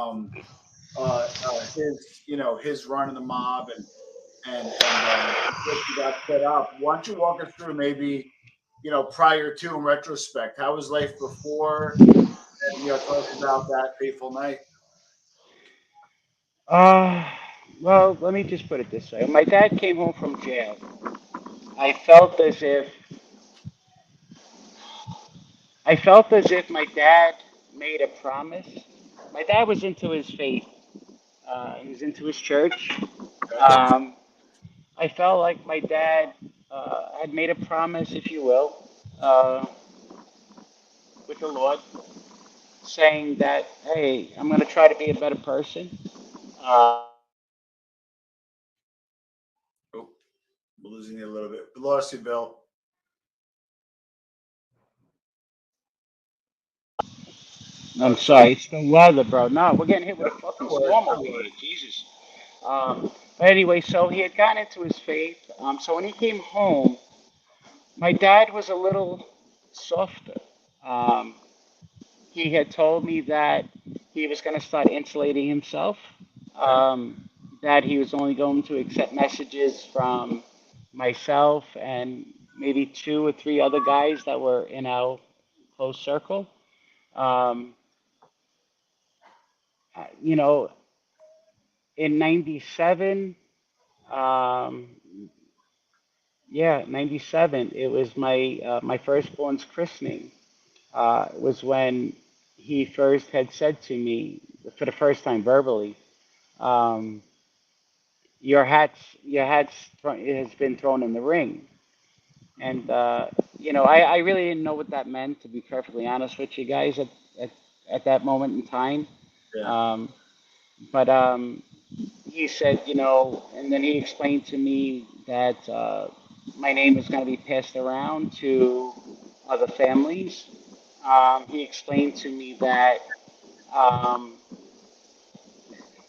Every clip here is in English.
um, his run in the mob and he got set up. Why don't you walk us through maybe prior to in retrospect, how was life before, and tell us about that fateful night. Uh, well, let me just put it this way. When my dad came home from jail, I felt as if I felt as if my dad made a promise. My dad was into his faith. He was into his church. Okay. Um, I felt like my dad had made a promise, if you will, uh, with the Lord, saying that, "Hey, I'm going to try to be a better person." Oh, we're losing you a little bit. We lost you, Bill. I'm Oh, sorry. sorry, it's the weather, bro. No, we're getting hit with a No fucking worries. storm No over worries. here. Jesus. But anyway, so he had gotten into his faith. So when he came home, my dad was a little softer. Um, he had told me that he was going to start insulating himself, Okay. um, that he was only going to accept messages from myself and maybe two or three other guys that were in our close circle. Um, you know, in '97, um, yeah, '97, it was my firstborn's christening. It was when he first had said to me for the first time verbally, um, "Your hat's has been thrown in the ring." And I really didn't know what that meant, to be perfectly honest with you guys, at, at that moment in time. Yeah. Um, but he said, and then he explained to me that my name is going to be passed around to other families. He explained to me that um,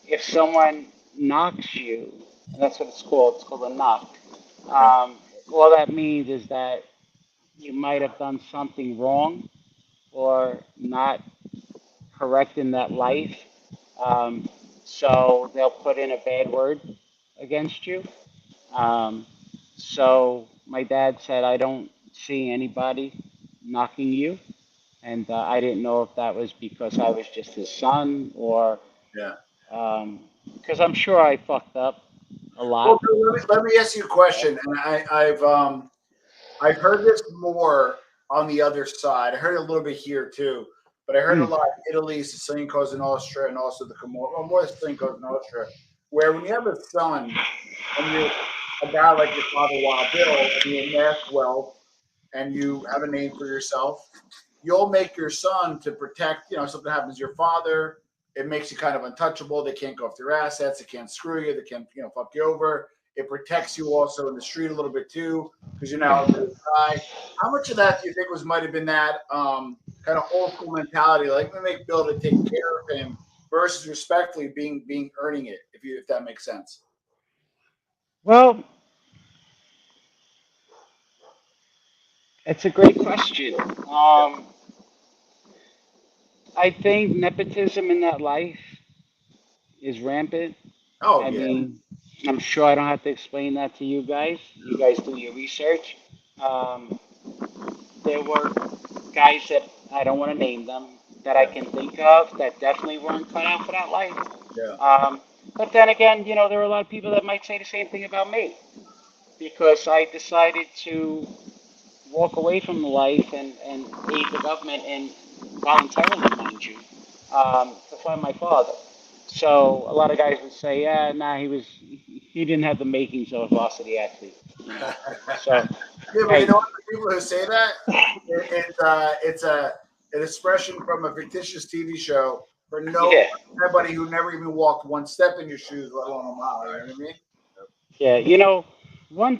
if someone knocks you, and that's what it's called a knock. Okay. Um, all that means is that you might have done something wrong or not correct in that life. Um, so they'll put in a bad word against you. Um, so my dad said, I don't see anybody knocking you. And I didn't know if that was because I was just his son or Yeah. because I'm sure I fucked up a Well, lot. Bill, let me ask you a question, and I've heard this more on the other side. I heard it a little bit here too, but I heard a Mm, lot in Italy, Sicilian coast in Austria, and also the Comor, well, more Sicilian coast in Austria, where when you have a son and you're a guy like your father, Wild Bill, and you amass wealth and you have a name for yourself, you'll make your son to protect. Something happens to your father, it makes you kind of untouchable. They can't go after your assets. They can't screw you. They can't, fuck you over. It protects you also in the street a little bit too, because you're now a yeah. big guy. How much of that do you think might have been that kind of old school mentality, like we make Bill to take care of him, versus respectfully being earning it, if that makes sense? Well, it's a great question. I think nepotism in that life is rampant. Oh I yeah, mean, I'm sure I don't have to explain that to you guys. You guys do your research. Um, there were guys that I don't want to name them that I yeah, can think of that definitely weren't cut out for that life. yeah. But then again, there are a lot of people that might say the same thing about me because I decided to walk away from the life and aid the government and voluntarily, mind you, to find my father. So a lot of guys would say, yeah, nah, he didn't have the makings of a varsity athlete, you know. So Yeah, but you hey, know what? The people who say that, it's an expression from a fictitious TV show for yeah, nobody who never even walked one step in your shoes, let alone a mile. You know what I mean? yeah, one